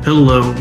Hello.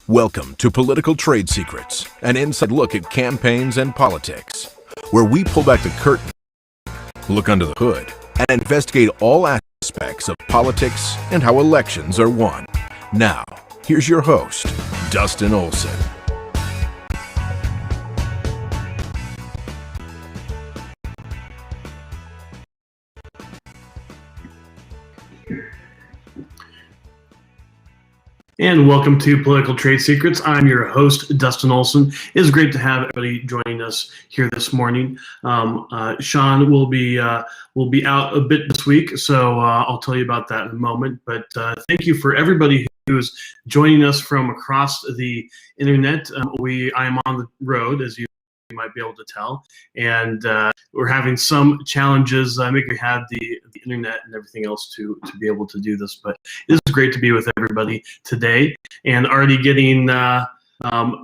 Welcome to Political Trade Secrets, an inside look at campaigns and politics, where we pull back the curtain, look under the hood, and investigate all aspects of politics and how elections are won. Now, here's your host, Dustin Olson. And welcome to Political Trade Secrets. I'm your host, Dustin Olson. It is great to have everybody joining us here this morning. Sean will be out a bit this week, so I'll tell you about that in a moment. But thank you for everybody who is joining us from across the internet. I am on the road, as you might be able to tell, and we're having some challenges. I think we have the internet and everything else to be able to do this, but it is great to be with everybody today and already getting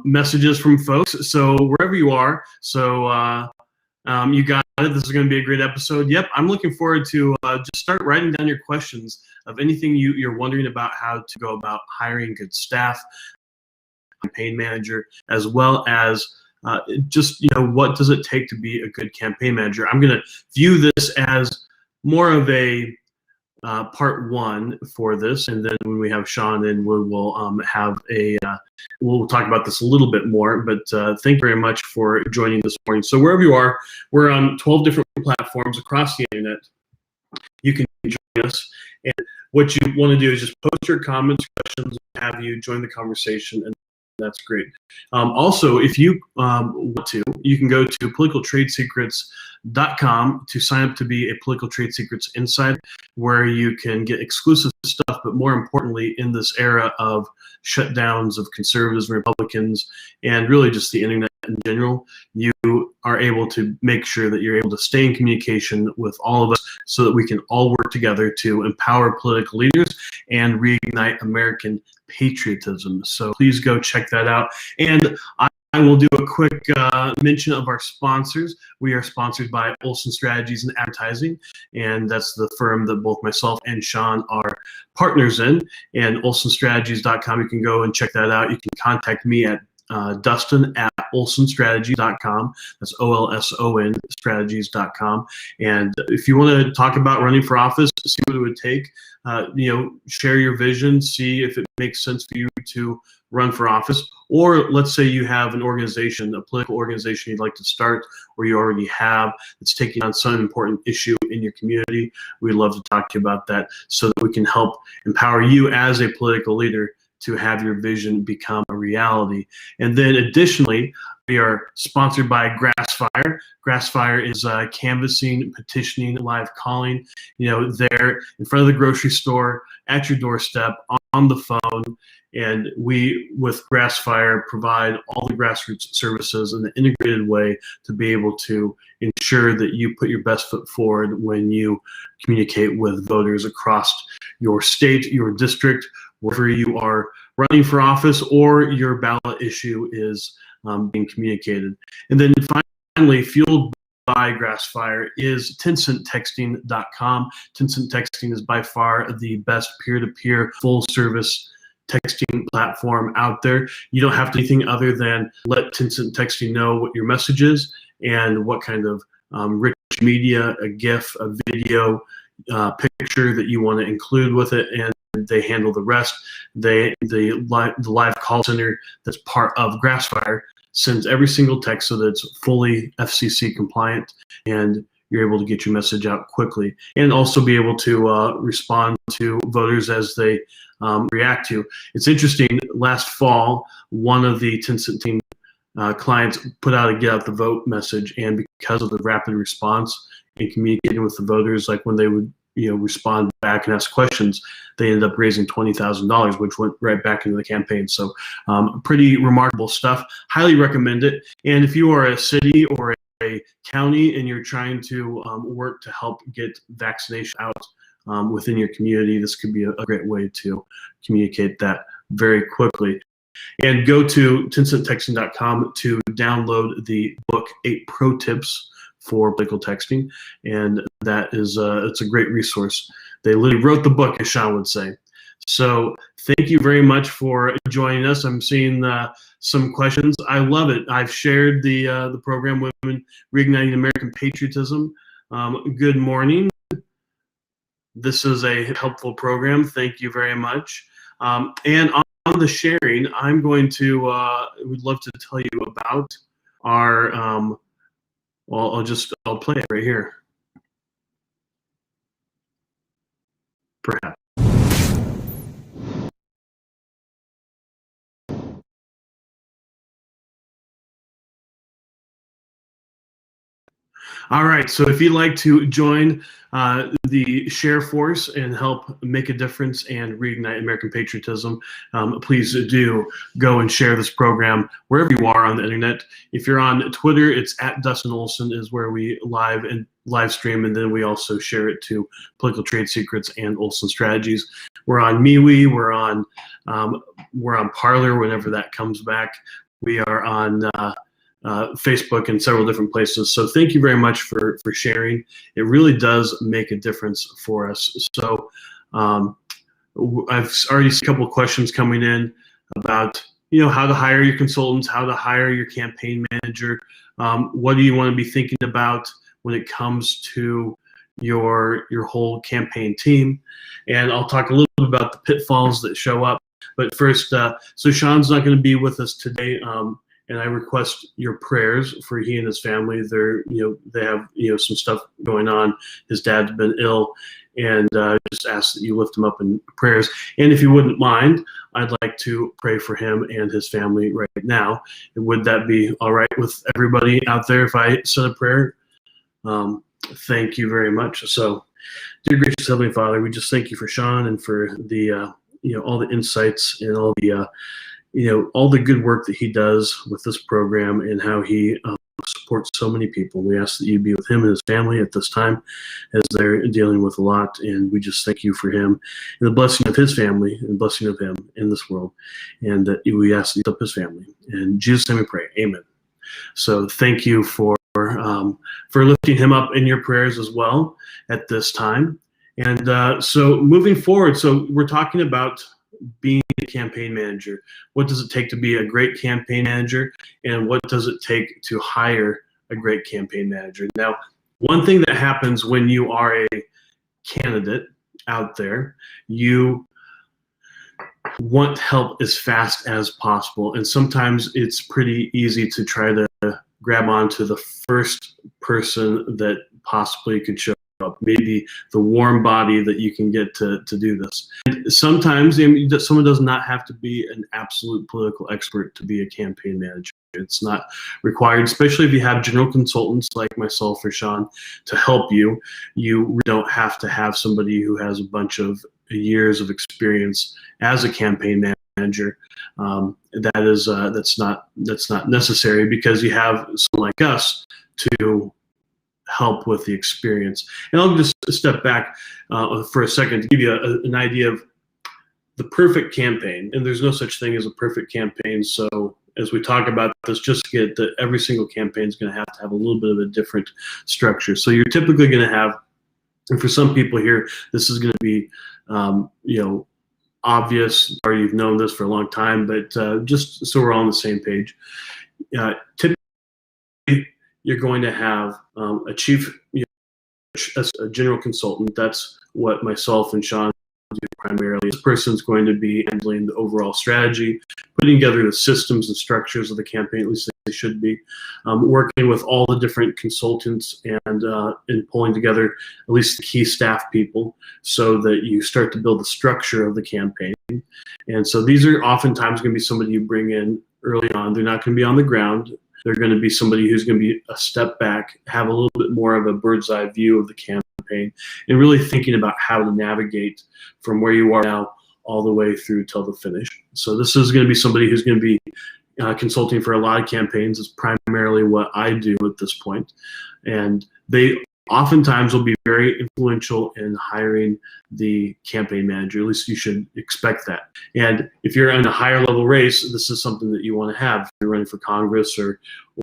messages from folks. So wherever you are, you got it. This is going to be a great episode. Yep, I'm looking forward to just start writing down your questions of anything you're wondering about how to go about hiring good staff, campaign manager, as well as what does it take to be a good campaign manager? I'm going to view this as more of a part one for this, and then when we have Sean in, we'll talk about this a little bit more. But thank you very much for joining this morning. So wherever you are, we're on 12 different platforms across the internet. You can join us, and what you want to do is just post your comments, questions, have you join the conversation, and that's great. Also, if you want to, you can go to politicaltradesecrets.com to sign up to be a Political Trade Secrets Insider, where you can get exclusive stuff, but more importantly, in this era of shutdowns of conservatives and Republicans, and really just the internet in general, you are able to make sure that you're able to stay in communication with all of us so that we can all work together to empower political leaders and reignite American patriotism. So please go check that out. And I will do a quick mention of our sponsors. We are sponsored by Olson Strategies and Advertising, and that's the firm that both myself and Sean are partners in. And olsonstrategies.com, you can go and check that out. You can contact me at Dustin at olsonstrategies.com. That's OLSON strategies.com. And if you want to talk about running for office, see what it would take, share your vision, see if it makes sense for you to run for office. Or let's say you have an organization, a political organization you'd like to start, or you already have, that's taking on some important issue in your community. We'd love to talk to you about that so that we can help empower you as a political leader to have your vision become a reality. And then additionally, we are sponsored by Grassfire. Grassfire is canvassing, petitioning, live calling, there in front of the grocery store, at your doorstep, on the phone. And we, with Grassfire, provide all the grassroots services in an integrated way to be able to ensure that you put your best foot forward when you communicate with voters across your state, your district, wherever you are running for office or your ballot issue is being communicated. And then finally, fueled by Grassfire is TencentTexting.com. Tencent Texting is by far the best peer-to-peer full-service texting platform out there. You don't have to do anything other than let Tencent Texting know what your message is and what kind of rich media, a GIF, a video, picture that you want to include with it, and they handle the rest. The live call center that's part of Grassfire sends every single text so that it's fully FCC compliant, and you're able to get your message out quickly, and also be able to respond to voters as they react to. It's interesting, last fall, one of the Tencent team clients put out a get out the vote message, and because of the rapid response in communicating with the voters, like when they would respond back and ask questions, they ended up raising $20,000, which went right back into the campaign. So pretty remarkable stuff. Highly recommend it. And if you are a city or a county and you're trying to work to help get vaccination out within your community, this could be a great way to communicate that very quickly. And go to tencenttexting.com to download the book 8 Pro Tips for Political Texting, and that is it's a great resource. They literally wrote the book, as Sean would say. So thank you very much for joining us. I'm seeing some questions. I love it. I've shared the program, Women Reigniting American Patriotism. Good morning. This is a helpful program. Thank you very much. And on the sharing, I'm going to would love to tell you about our well, I'll play it right here. Perhaps. All right, so if you'd like to join the Share Force and help make a difference and reignite American patriotism, please do go and share this program wherever you are on the internet. If you're on Twitter, it's at Dustin Olson is where we live stream, and then we also share it to Political Trade Secrets and Olson Strategies. We're on MeWe, we're on Parler whenever that comes back. We are on Facebook and several different places. So thank you very much for sharing. It really does make a difference for us. So I've already seen a couple of questions coming in about how to hire your consultants, how to hire your campaign manager. What do you want to be thinking about when it comes to your whole campaign team? And I'll talk a little bit about the pitfalls that show up. But first, so Sean's not going to be with us today. And I request your prayers for he and his family. They have some stuff going on. His dad's been ill, and just ask that you lift him up in prayers. And if you wouldn't mind, I'd like to pray for him and his family right now. And would that be all right with everybody out there if I said a prayer? Thank you very much. So, dear gracious Heavenly Father, we just thank you for Sean and for the all the insights and all the all the good work that he does with this program and how he supports so many people. We ask that you be with him and his family at this time as they're dealing with a lot. And we just thank you for him and the blessing of his family and the blessing of him in this world. And that we ask that you help his family. In Jesus' name we pray. Amen. So thank you for lifting him up in your prayers as well at this time. And so moving forward, so we're talking about being a campaign manager. What does it take to be a great campaign manager, and what does it take to hire a great campaign manager? Now, one thing that happens when you are a candidate out there, you want help as fast as possible, and sometimes it's pretty easy to try to grab onto the first person that possibly could show up, maybe the warm body that you can get to do this. And sometimes someone does not have to be an absolute political expert to be a campaign manager. It's not required, especially if you have general consultants like myself or Sean to help you. You don't have to have somebody who has a bunch of years of experience as a campaign manager. That's not necessary, because you have someone like us to help with the experience. And I'll just step back for a second to give you an idea of the perfect campaign. And there's no such thing as a perfect campaign. So as we talk about this, just get that every single campaign is going to have a little bit of a different structure. So you're typically going to have, and for some people here, this is going to be, obvious, or you've known this for a long time, but just so we're all on the same page. Typically, you're going to have a chief a general consultant. That's what myself and Sean do primarily. This person's going to be handling the overall strategy, putting together the systems and structures of the campaign, at least they should be, working with all the different consultants and pulling together at least the key staff people so that you start to build the structure of the campaign. And so these are oftentimes going to be somebody you bring in early on. They're not going to be on the ground. They're going to be somebody who's going to be a step back, have a little bit more of a bird's eye view of the campaign, and really thinking about how to navigate from where you are now all the way through till the finish. So this is going to be somebody who's going to be consulting for a lot of campaigns. Is primarily what I do at this point. And they oftentimes will be very influential in hiring the campaign manager. At least you should expect that. And if you're in a higher level race, this is something that you want to have. If you're running for Congress or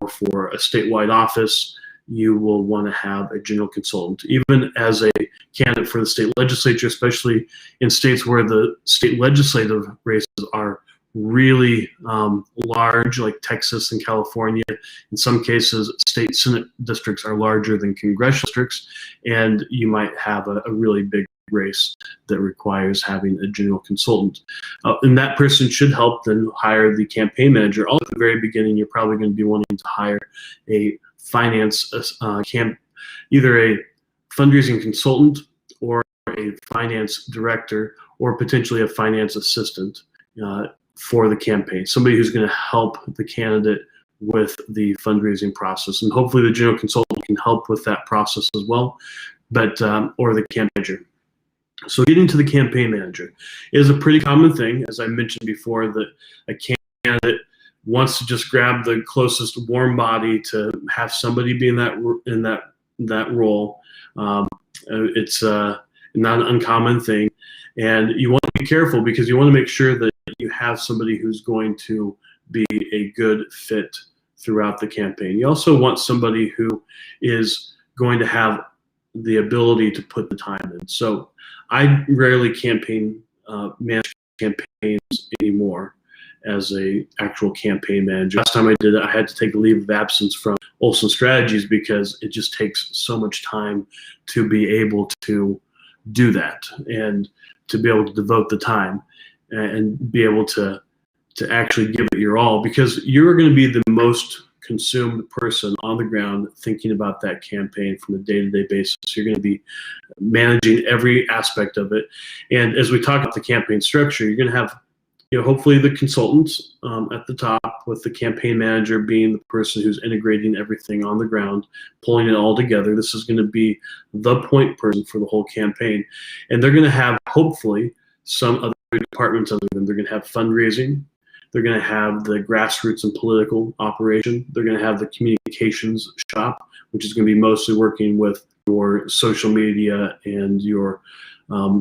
for a statewide office, you will want to have a general consultant. Even as a candidate for the state legislature, especially in states where the state legislative races are really large, like Texas and California. In some cases, state Senate districts are larger than congressional districts, and you might have a really big race that requires having a general consultant. And that person should help then hire the campaign manager. All at the very beginning, you're probably going to be wanting to hire a finance, either a fundraising consultant or a finance director or potentially a finance assistant for the campaign, somebody who's going to help the candidate with the fundraising process. And hopefully the general consultant can help with that process as well, but or the campaign manager. So getting to the campaign manager is a pretty common thing. As I mentioned before, that a candidate wants to just grab the closest warm body to have somebody be in that role. It's not an uncommon thing. And you want to be careful because you want to make sure that you have somebody who's going to be a good fit throughout the campaign. You also want somebody who is going to have the ability to put the time in. So I rarely manage campaigns anymore as a actual campaign manager. Last time I did it, I had to take a leave of absence from Olson Strategies because it just takes so much time to be able to do that and to be able to devote the time and be able to actually give it your all, because you're going to be the most consumed person on the ground thinking about that campaign from a day-to-day basis. You're going to be managing every aspect of it. And as we talk about the campaign structure, you're going to have, hopefully the consultants at the top, with the campaign manager being the person who's integrating everything on the ground, pulling it all together. This is going to be the point person for the whole campaign. And they're going to have, hopefully, some other departments under them. They're going to have fundraising. They're going to have the grassroots and political operation. They're going to have the communications shop, which is going to be mostly working with your social media and your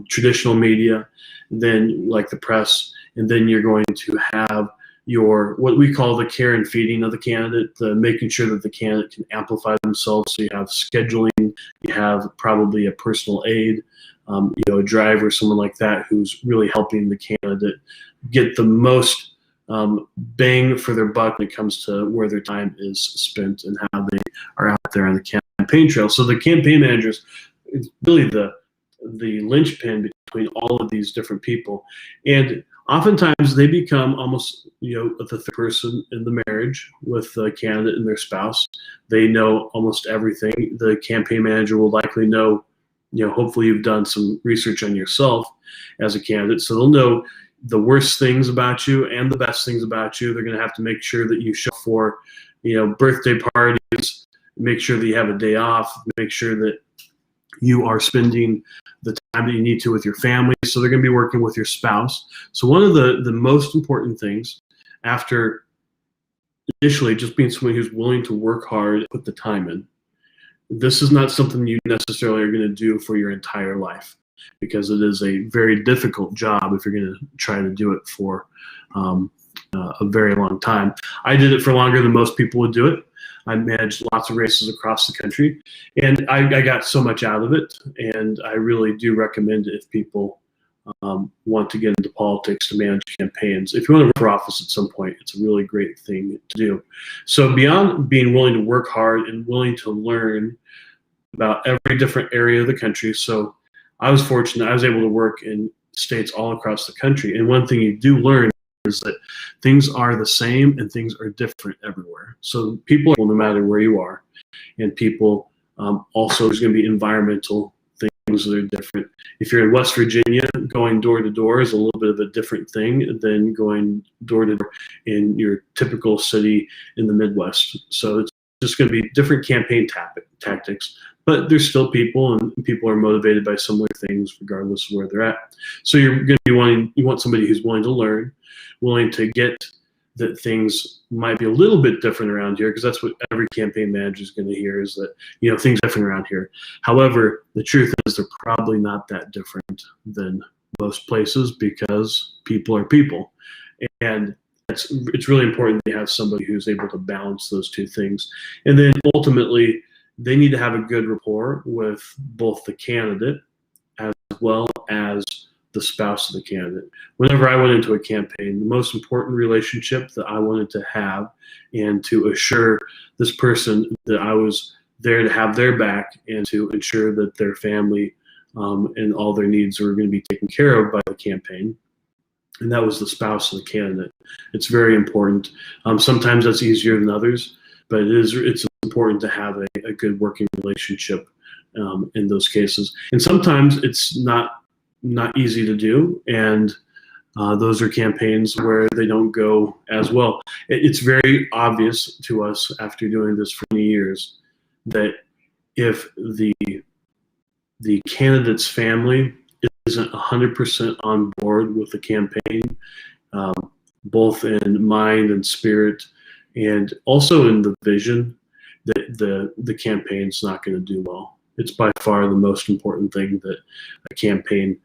traditional media, then like the press. And then you're going to have your, what we call the care and feeding of the candidate, making sure that the candidate can amplify themselves. So you have scheduling, you have probably a personal aide, a driver, someone like that, who's really helping the candidate get the most bang for their buck when it comes to where their time is spent and how they are out there on the campaign trail. So the campaign managers is really the linchpin between all of these different people. And oftentimes they become almost, the third person in the marriage with the candidate and their spouse. They know almost everything. The campaign manager will likely know, hopefully you've done some research on yourself as a candidate. So they'll know the worst things about you and the best things about you. They're going to have to make sure that you show up for, birthday parties, make sure that you have a day off, make sure that you are spending the time that you need to with your family. So they're going to be working with your spouse. So one of the most important things, after initially just being someone who's willing to work hard, put the time in, this is not something you necessarily are going to do for your entire life, because it is a very difficult job if you're going to try to do it for a very long time. I did it for longer than most people would do it. I managed lots of races across the country, and I got so much out of it. And I really do recommend it if people want to get into politics to manage campaigns. If you want to run for office at some point, it's a really great thing to do. So beyond being willing to work hard and willing to learn about every different area of the country. So I was fortunate. I was able to work in states all across the country. And one thing you do learn is that things are the same and things are different everywhere. So people are, no matter where you are, and people also, there's going to be environmental things that are different. If you're in West Virginia, going door to door is a little bit of a different thing than going door to door in your typical city in the Midwest. So it's just going to be different campaign tactics, but there's still people, and people are motivated by similar things regardless of where they're at. So you're going to be you want somebody who's willing to learn, willing to get that things might be a little bit different around here, because that's what every campaign manager is going to hear, is that, things are different around here. However, the truth is they're probably not that different than most places, because people are people. And it's really important to have somebody who's able to balance those two things. And then ultimately, they need to have a good rapport with both the candidate as well as the spouse of the candidate. Whenever I went into a campaign, the most important relationship that I wanted to have, and to assure this person that I was there to have their back and to ensure that their family and all their needs were going to be taken care of by the campaign. And that was the spouse of the candidate. It's very important. Sometimes that's easier than others, but it's important to have a good working relationship in those cases. And sometimes it's not easy to do, and those are campaigns where they don't go as well. It's very obvious to us after doing this for many years that if the candidate's family isn't 100% on board with the campaign, both in mind and spirit, and also in the vision, that the campaign's not going to do well. It's by far the most important thing that a campaign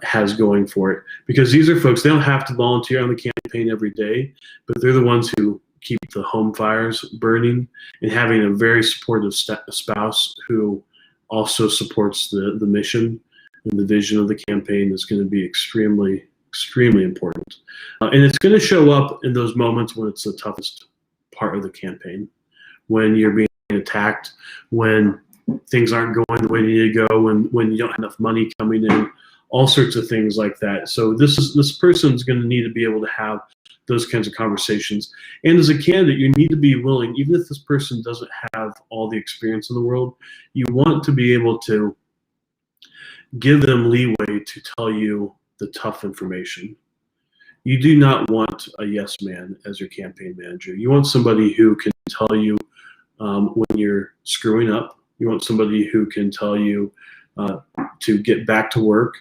has going for it, because these are folks, they don't have to volunteer on the campaign every day, but they're the ones who keep the home fires burning, and having a very supportive spouse who also supports the mission and the vision of the campaign is going to be extremely, extremely important. And it's going to show up in those moments when it's the toughest part of the campaign, when you're being attacked, when things aren't going the way they need to go, when you don't have enough money coming in, all sorts of things like that. So this person's going to need to be able to have those kinds of conversations. And as a candidate, you need to be willing, even if this person doesn't have all the experience in the world, you want to be able to give them leeway to tell you the tough information. You do not want a yes man as your campaign manager. You want somebody who can tell you when you're screwing up. You want somebody who can tell you to get back to work.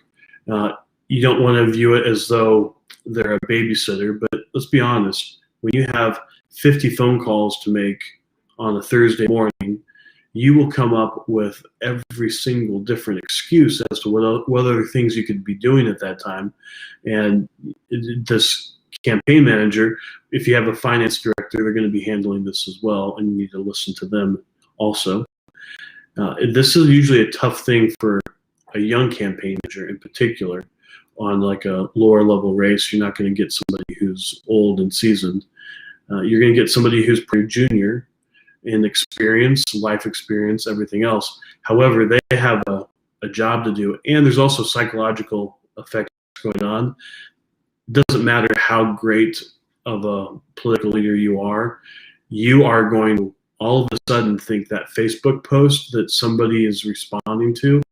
You don't want to view it as though they're a babysitter, but let's be honest. When you have 50 phone calls to make on a Thursday morning, you will come up with every single different excuse as to what other things you could be doing at that time. And this campaign manager, if you have a finance director, they're going to be handling this as well, and you need to listen to them also. This is usually a tough thing for a young campaign manager in particular. On like a lower level race, you're not going to get somebody who's old and seasoned. You're going to get somebody who's pretty junior in experience, life experience, everything else. However, they have a job to do, and there's also psychological effects going on. It doesn't matter how great of a political leader you are going to all of a sudden think that Facebook post that somebody is responding to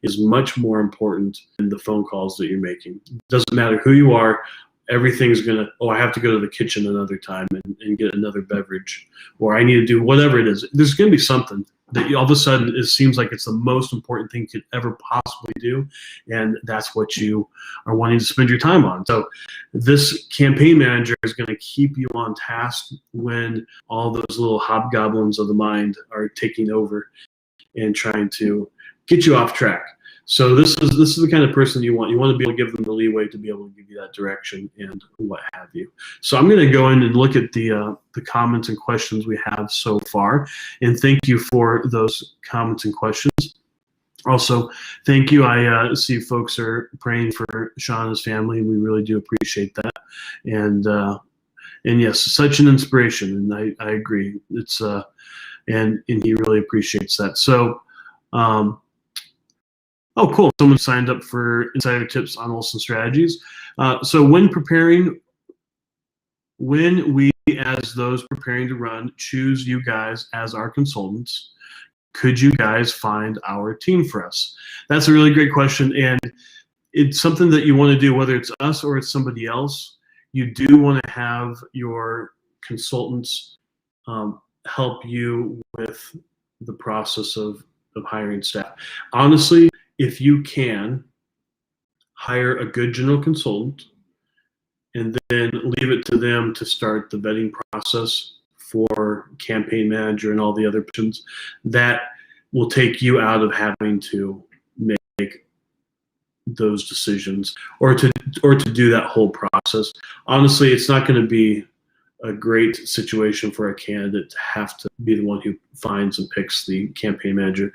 is much more important than the phone calls that you're making. It doesn't matter who you are. Everything's going to, I have to go to the kitchen another time and get another beverage, or I need to do whatever it is. There's going to be something that all of a sudden it seems like it's the most important thing you could ever possibly do, and that's what you are wanting to spend your time on. So this campaign manager is going to keep you on task when all those little hobgoblins of the mind are taking over and trying to get you off track. So this is the kind of person you want. You want to be able to give them the leeway to be able to give you that direction and what have you. So I'm going to go in and look at the comments and questions we have so far, and thank you for those comments and questions. Also, thank you. I see folks are praying for Sean and his family. We really do appreciate that. And yes, such an inspiration, and I agree. It's and he really appreciates that. So Um, oh, cool. Someone signed up for insider tips on Olson strategies. So when we as those preparing to run choose you guys as our consultants, could you guys find our team for us? That's a really great question, and it's something that you want to do, whether it's us or it's somebody else. You do want to have your consultants help you with the process of hiring staff. Honestly, if you can, hire a good general consultant and then leave it to them to start the vetting process for campaign manager and all the other positions. That will take you out of having to make those decisions or to do that whole process. Honestly, it's not going to be a great situation for a candidate to have to be the one who finds and picks the campaign manager.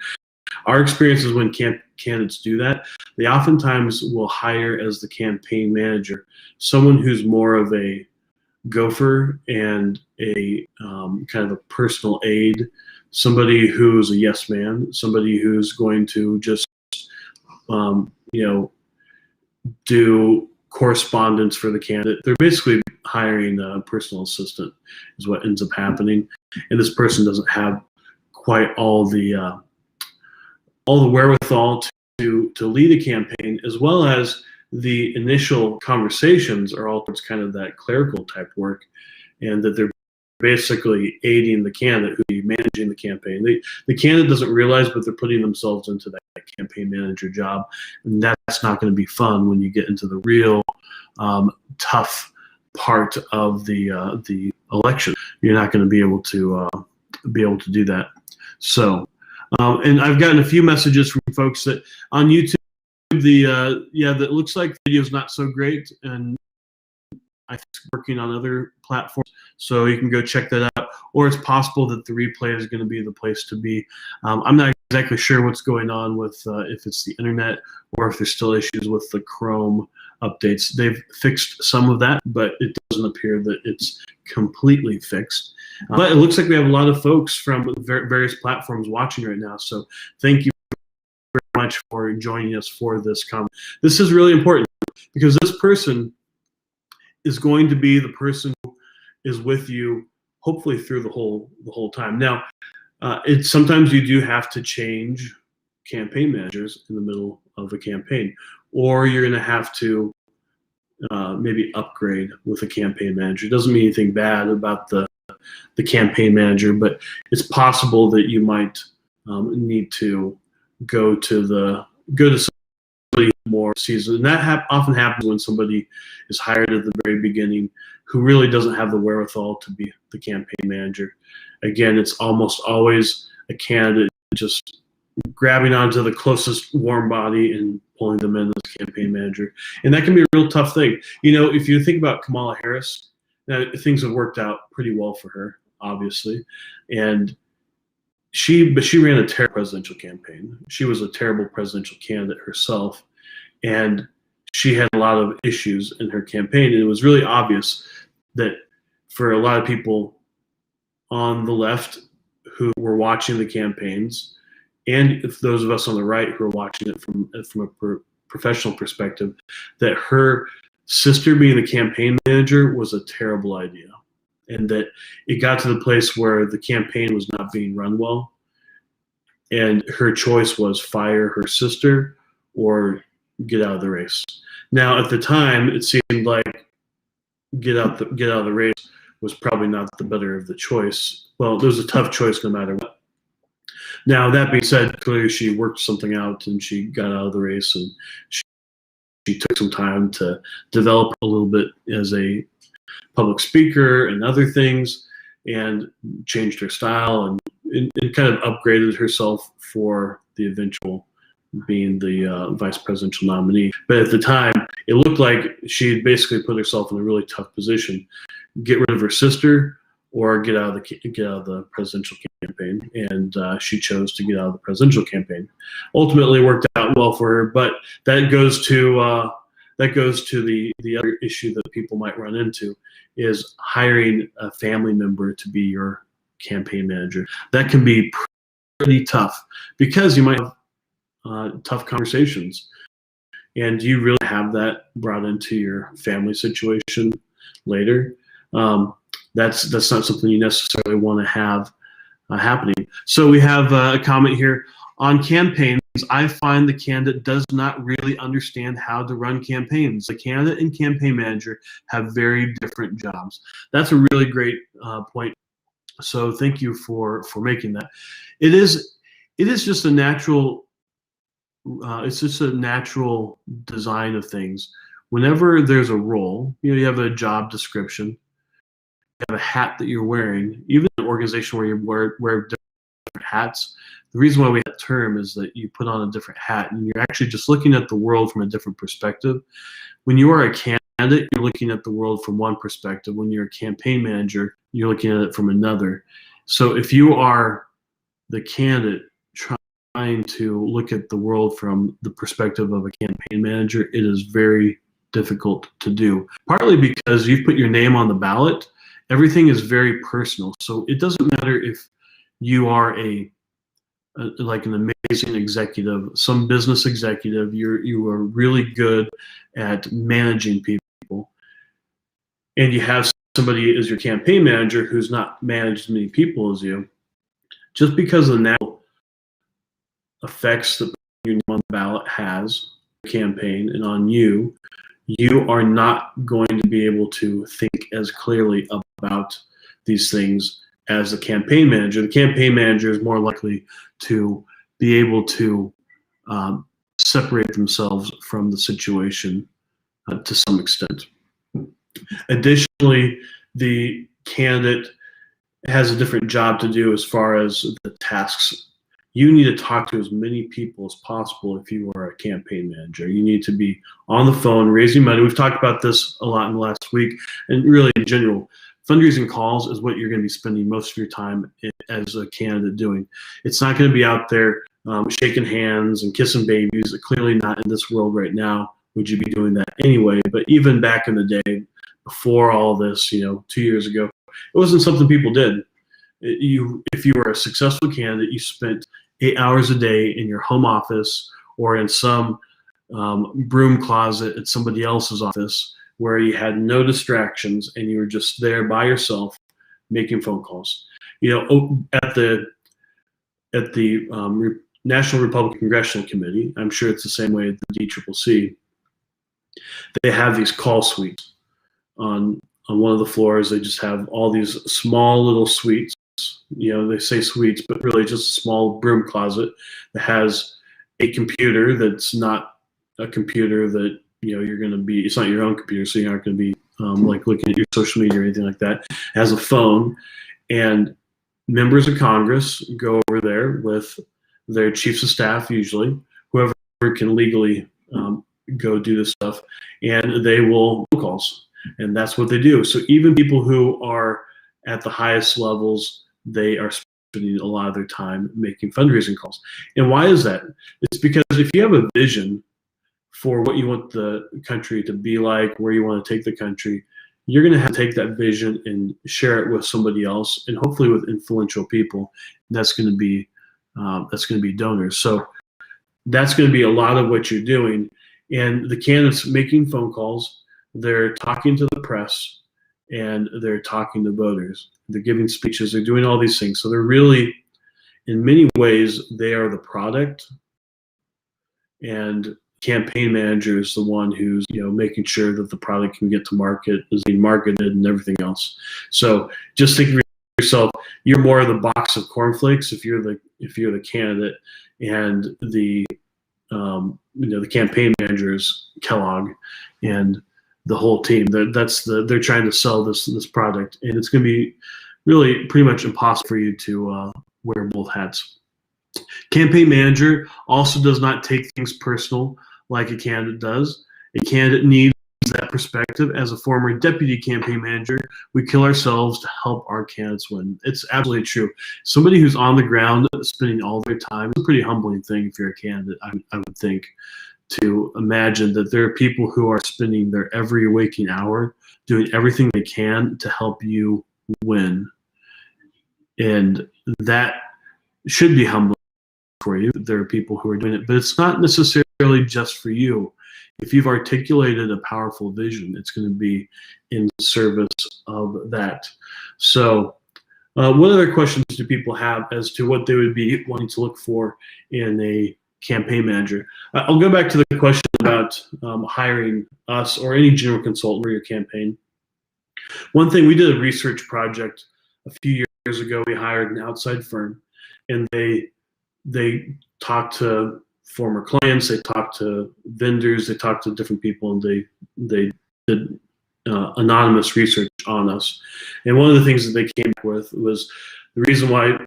Our experience is when candidates do that, they oftentimes will hire as the campaign manager someone who's more of a gopher and a kind of a personal aide, somebody who's a yes man, somebody who's going to just do correspondence for the candidate. They're basically hiring a personal assistant is what ends up happening, and this person doesn't have quite all the wherewithal to lead a campaign, as well as the initial conversations are all towards kind of that clerical type work, and that they're basically aiding the candidate who's managing the campaign. The candidate doesn't realize, but they're putting themselves into that campaign manager job, and that's not going to be fun when you get into the real tough part of the election. You're not going to be able to do that. So, and I've gotten a few messages from folks that on YouTube, that looks like the video's not so great, and I think it's working on other platforms, so you can go check that out. Or it's possible that the replay is going to be the place to be. I'm not exactly sure what's going on with if it's the internet or if there's still issues with the Chrome updates. They've fixed some of that, but it doesn't appear that it's completely fixed. But it looks like we have a lot of folks from various platforms watching right now, so thank you very much for joining us for this comment. This is really important because this person is going to be the person who is with you hopefully through the whole time. Now, sometimes you do have to change campaign managers in the middle of a campaign, or you're going to have to maybe upgrade with a campaign manager. It doesn't mean anything bad about the campaign manager, but it's possible that you might need to go to somebody more seasoned. And that often happens when somebody is hired at the very beginning who really doesn't have the wherewithal to be the campaign manager. Again, it's almost always a candidate just grabbing onto the closest warm body and pulling them in as campaign manager. And that can be a real tough thing. If you think about Kamala Harris, now things have worked out pretty well for her, obviously. And she ran a terrible presidential campaign. She was a terrible presidential candidate herself. And she had a lot of issues in her campaign. And it was really obvious that for a lot of people on the left who were watching the campaigns, and if those of us on the right who are watching it from a professional perspective, that her sister being the campaign manager was a terrible idea. And that it got to the place where the campaign was not being run well. And her choice was fire her sister or get out of the race. Now, at the time, it seemed like get out of the race was probably not the better of the choice. Well, it was a tough choice no matter what. Now, that being said, clearly she worked something out and she got out of the race, and she took some time to develop a little bit as a public speaker and other things, and changed her style and kind of upgraded herself for the eventual being the vice presidential nominee. But at the time, it looked like she had basically put herself in a really tough position: get rid of her sister or get out of the presidential campaign. And she chose to get out of the presidential campaign. Ultimately, worked out well for her, but that goes to the other issue that people might run into, is hiring a family member to be your campaign manager. That can be pretty tough because you might have tough conversations, and you really have that brought into your family situation later. That's not something you necessarily want to have happening. So we have a comment here on campaigns. I find the candidate does not really understand how to run campaigns. The candidate and campaign manager have very different jobs. That's a really great point. So thank you for making that. It is just a natural. It's just a natural design of things. Whenever there's a role, you have a job description, you have a hat that you're wearing. Even an organization where you wear different hats. The reason why we have that term is that you put on a different hat and you're actually just looking at the world from a different perspective. When you are a candidate, you're looking at the world from one perspective. When you're a campaign manager, you're looking at it from another. So if you are the candidate trying to look at the world from the perspective of a campaign manager, it is very difficult to do. Partly because you've put your name on the ballot, everything is very personal. So it doesn't matter if you are like an amazing executive, some business executive, you are really good at managing people, and you have somebody as your campaign manager who's not managed as many people as you. Just because of the natural effects that your name on the ballot has campaign and on you, you are not going to be able to think as clearly about these things as the campaign manager. The campaign manager is more likely to be able to separate themselves from the situation to some extent. Additionally, the candidate has a different job to do as far as the tasks. You need to talk to as many people as possible if you are a campaign manager. You need to be on the phone raising money. We've talked about this a lot in the last week, and really in general, fundraising calls is what you're going to be spending most of your time as a candidate doing. It's not going to be out there shaking hands and kissing babies. Clearly not in this world right now would you be doing that anyway. But even back in the day, before all this, 2 years ago, it wasn't something people did. If you were a successful candidate, you spent 8 hours a day in your home office or in some broom closet at somebody else's office where you had no distractions and you were just there by yourself making phone calls. At the National Republican Congressional Committee, I'm sure it's the same way at the DCCC, they have these call suites on one of the floors. They just have all these small little suites. They say suites, but really just a small broom closet that has a computer that's not a computer that you're going to be. It's not your own computer, so you aren't going to be like looking at your social media or anything like that. It has a phone, and members of Congress go over there with their chiefs of staff, usually whoever can legally go do this stuff, and they will phone calls, and that's what they do. So even people who are at the highest levels, they are spending a lot of their time making fundraising calls. And why is that? It's because if you have a vision for what you want the country to be like, where you want to take the country, you're going to have to take that vision and share it with somebody else, and hopefully with influential people. That's going to be donors. So that's going to be a lot of what you're doing. And the candidates making phone calls, they're talking to the press, and they're talking to voters. They're giving speeches. They're doing all these things. So they're really, in many ways, they are the product, and campaign manager is the one who's making sure that the product can get to market, is being marketed, and everything else. So just think of yourself, you're more of the box of cornflakes if you're the candidate, and the campaign manager is Kellogg and the whole team. They're trying to sell this product, and it's going to be really pretty much impossible for you to wear both hats. Campaign manager also does not take things personal like a candidate does. A candidate needs that perspective. As a former deputy campaign manager, we kill ourselves to help our candidates win. It's absolutely true. Somebody who's on the ground spending all their time is a pretty humbling thing if you're a candidate, I would think, to imagine that there are people who are spending their every waking hour doing everything they can to help you win. And that should be humbling for you. There are people who are doing it, but it's not necessarily just for you. If you've articulated a powerful vision, it's going to be in service of that. So what other questions do people have as to what they would be wanting to look for in a campaign manager? I'll go back to the question about hiring us or any general consultant for your campaign. One thing, we did a research project a few years ago. We hired an outside firm, and they talked to former clients, they talked to vendors, they talked to different people, and they did anonymous research on us. And one of the things that they came up with was the reason why,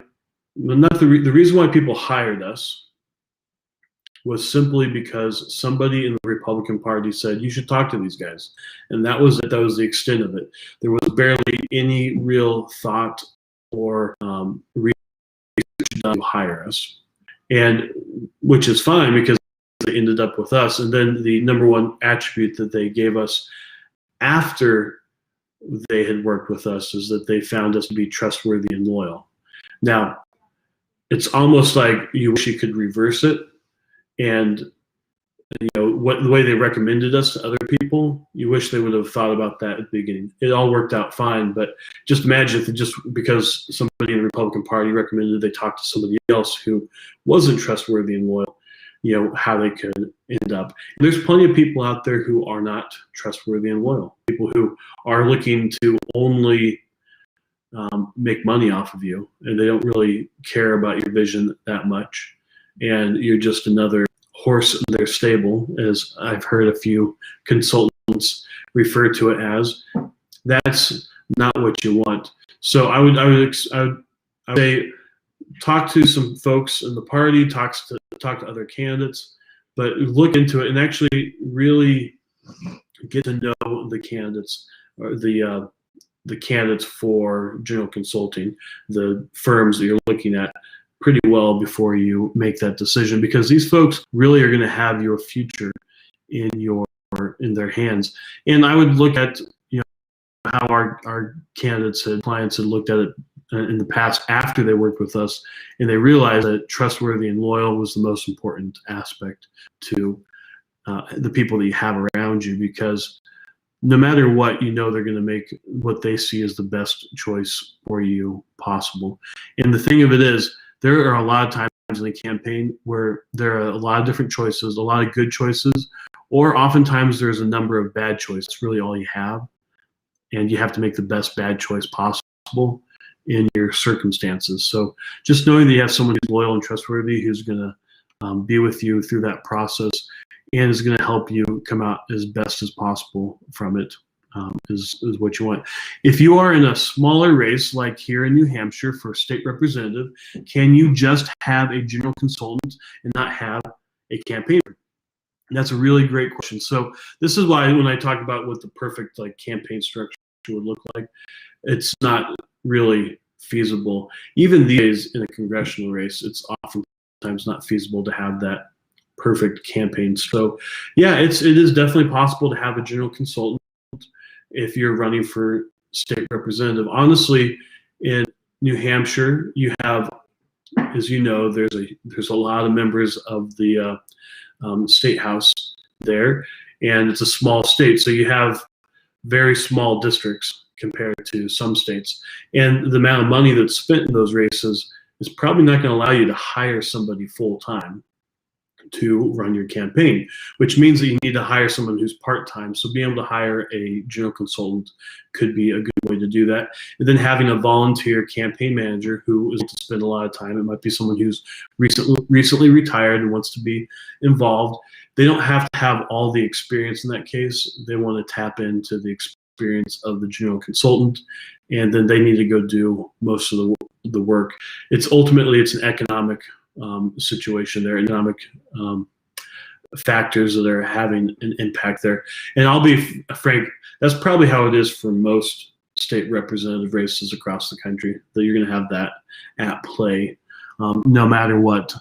the reason why people hired us was simply because somebody in the Republican Party said, you should talk to these guys. And that was it. That was the extent of it. There was barely any real thought or research done to hire us. And which is fine, because they ended up with us. And then the number one attribute that they gave us after they had worked with us is that they found us to be trustworthy and loyal. Now, it's almost like you wish you could reverse it. And the way they recommended us to other people, you wish they would have thought about that at the beginning. It all worked out fine, but just imagine if it just because somebody in the Republican Party recommended they talk to somebody else who wasn't trustworthy and loyal, how they could end up. And there's plenty of people out there who are not trustworthy and loyal, people who are looking to only make money off of you, and they don't really care about your vision that much. And you're just another horse in their stable, as I've heard a few consultants refer to it as. That's not what you want. So I would say talk to some folks in the party, talk to other candidates, but look into it and actually really get to know the candidates, or the candidates for general consulting, the firms that you're looking at, pretty well before you make that decision, because these folks really are going to have your future in their hands. And I would look at how our candidates and clients had looked at it in the past after they worked with us, and they realized that trustworthy and loyal was the most important aspect to the people that you have around you, because no matter what, they're going to make what they see as the best choice for you possible. And the thing of it is, there are a lot of times in a campaign where there are a lot of different choices, a lot of good choices, or oftentimes there's a number of bad choices. It's really all you have, and you have to make the best bad choice possible in your circumstances. So just knowing that you have someone who's loyal and trustworthy, who's going to be with you through that process and is going to help you come out as best as possible from it, is what you want. If you are in a smaller race, like here in New Hampshire for state representative, can you just have a general consultant and not have a campaigner? And that's a really great question. So this is why when I talk about what the perfect campaign structure would look like, it's not really feasible. Even these days in a congressional race, it's oftentimes not feasible to have that perfect campaign. So yeah, it is definitely possible to have a general consultant if you're running for state representative. Honestly, in New Hampshire, you have, as you know, there's a lot of members of the state house there, and it's a small state, so you have very small districts compared to some states, and the amount of money that's spent in those races is probably not going to allow you to hire somebody full-time to run your campaign, which means that you need to hire someone who's part-time. So being able to hire a general consultant could be a good way to do that. And then having a volunteer campaign manager who is able to spend a lot of time. It might be someone who's recently retired and wants to be involved. They don't have to have all the experience in that case. They want to tap into the experience of the general consultant, and then they need to go do most of the work. It's an economic situation there, economic factors that are having an impact there. And I'll be frank, that's probably how it is for most state representative races across the country, that you're going to have that at play no matter what.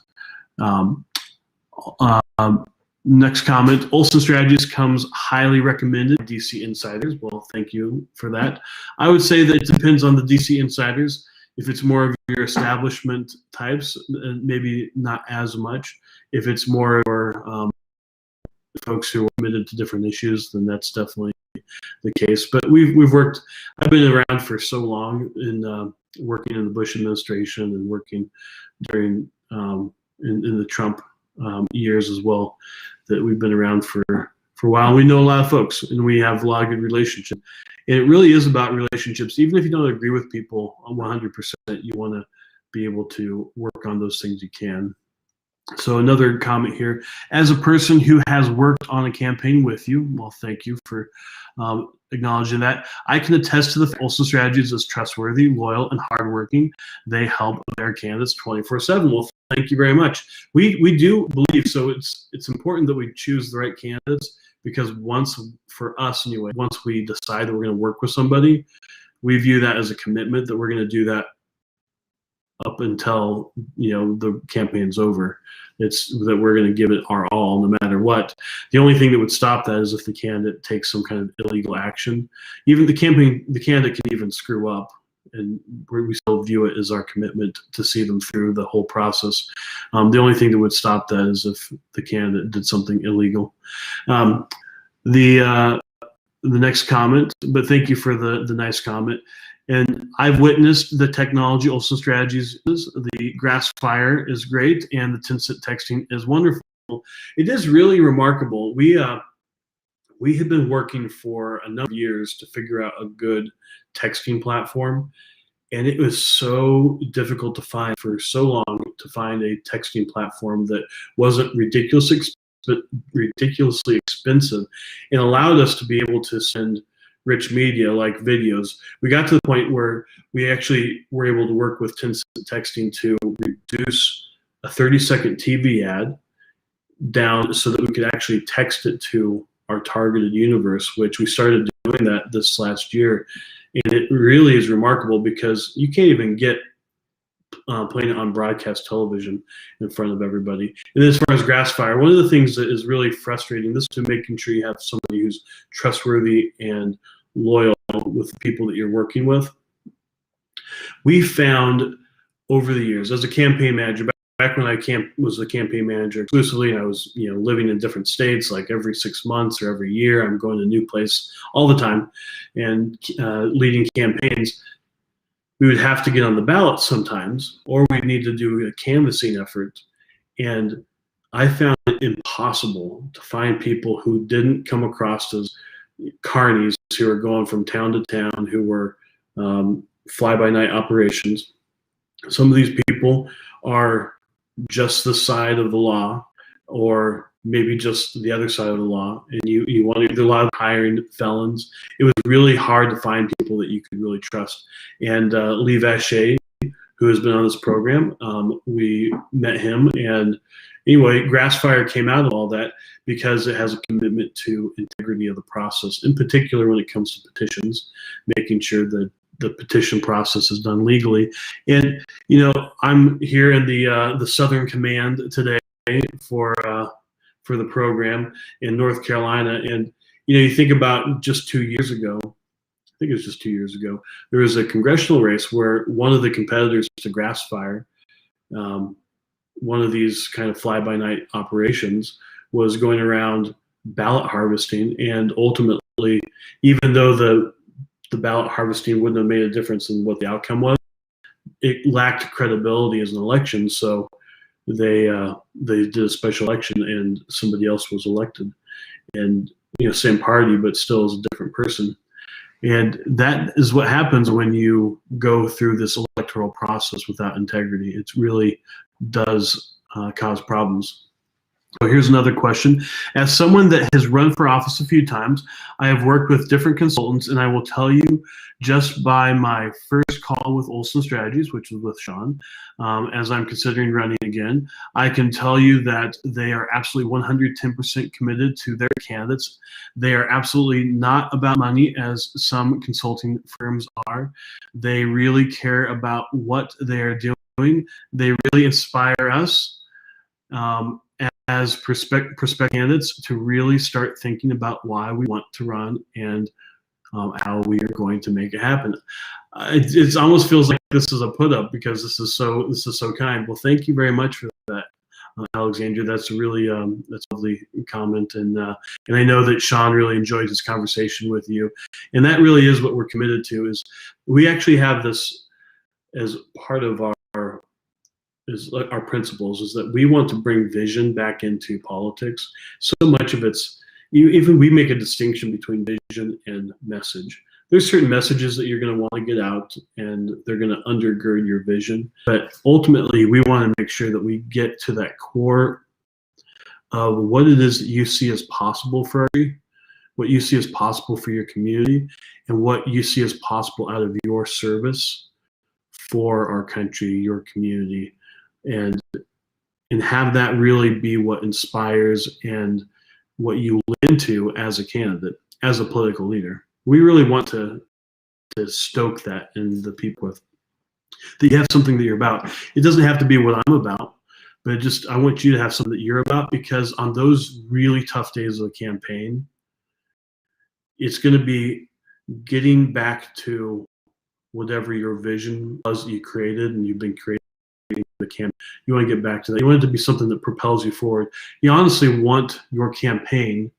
Next comment, Olson Strategies comes highly recommended by DC insiders. Well, thank you for that. I would say that it depends on the DC insiders. If it's more of your establishment types, maybe not as much. If it's more folks who are committed to different issues, then that's definitely the case. But we've worked. I've been around for so long in working in the Bush administration and working during in the Trump years as well, that we've been around for a while. We know a lot of folks, and we have a lot of good relationships. And it really is about relationships. Even if you don't agree with people 100%, you want to be able to work on those things you can. So another comment here, as a person who has worked on a campaign with you, well, thank you for acknowledging that. I can attest to the Olson strategies as trustworthy, loyal, and hardworking. They help their candidates 24/7. Well, thank you very much. We do believe so. It's important that we choose the right candidates, because for us anyway, once we decide that we're going to work with somebody, we view that as a commitment that we're going to do that up until the campaign's over. It's that we're going to give it our all no matter what. The only thing that would stop that is if the candidate takes some kind of illegal action. Even the candidate can even screw up, and we still view it as our commitment to see them through the whole process. The only thing that would stop that is if the candidate did something illegal. The next comment, but thank you for the nice comment. And I've witnessed the technology Olson strategies. The grass fire is great, and the tin-sit texting is wonderful. It is really remarkable. We have been working for a number of years to figure out a good texting platform, and it was so difficult to find for so long, to find a texting platform that wasn't ridiculously expensive and allowed us to be able to send rich media like videos. We got to the point where we actually were able to work with tin-sit texting to reduce a 30-second TV ad down so that we could actually text it to our targeted universe, which we started doing that this last year. And it really is remarkable, because you can't even get playing it on broadcast television in front of everybody. And as far as grass fire, one of the things that is really frustrating, this is to making sure you have somebody who's trustworthy and loyal with the people that you're working with. We found over the years, as a campaign manager, back when I was the campaign manager exclusively, and I was living in different states, like every 6 months or every year, I'm going to a new place all the time and leading campaigns. We would have to get on the ballot sometimes, or we'd need to do a canvassing effort. And I found it impossible to find people who didn't come across as carnies, who were going from town to town, who were fly-by-night operations. Some of these people are just the side of the law, or maybe just the other side of the law, and you want to, there are a lot of hiring felons. It was really hard to find people that you could really trust. And Lee Vacher, who has been on this program, we met him, and anyway, Grassfire came out of all that because it has a commitment to integrity of the process, in particular when it comes to petitions, making sure that the petition process is done legally. And I'm here in the Southern Command today for the program in North Carolina, and you think about just 2 years ago. I think it was just 2 years ago. There was a congressional race where one of the competitors to Grassfire, one of these kind of fly-by-night operations, was going around ballot harvesting, and ultimately, even though the ballot harvesting wouldn't have made a difference in what the outcome was, it lacked credibility as an election. So they did a special election, and somebody else was elected, and same party, but still is a different person. And that is what happens when you go through this electoral process without integrity. It really does cause problems. So here's another question. As someone that has run for office a few times, I have worked with different consultants, and I will tell you, just by my first call with Olson Strategies, which was with Sean, as I'm considering running again, I can tell you that they are absolutely 110% committed to their candidates. They are absolutely not about money, as some consulting firms are. They really care about what they are doing. They really inspire us as prospective candidates to really start thinking about why we want to run. And how we are going to make it happen. It almost feels like this is a put up because this is so kind. Well, thank you very much for that, Alexandria. That's a really that's a lovely comment, and I know that Sean really enjoyed this conversation with you, and that really is what we're committed to. Is we actually have this as part of our principles, is that we want to bring vision back into politics. So much of it's, even we make a distinction between vision and message. There's certain messages that you're going to want to get out and they're going to undergird your vision. But ultimately, we want to make sure that we get to that core of what it is that you see as possible for you, what you see as possible for your community, and what you see as possible out of your service for our country, your community, and have that really be what inspires and what you lean into as a candidate, as a political leader. We really want to stoke that in the people, with that you have something that you're about. It doesn't have to be what I'm about, but just I want you to have something that you're about, because on those really tough days of the campaign, it's going to be getting back to whatever your vision was that you created and you've been creating the campaign. You want to get back to that. You want it to be something that propels you forward. You honestly want your campaign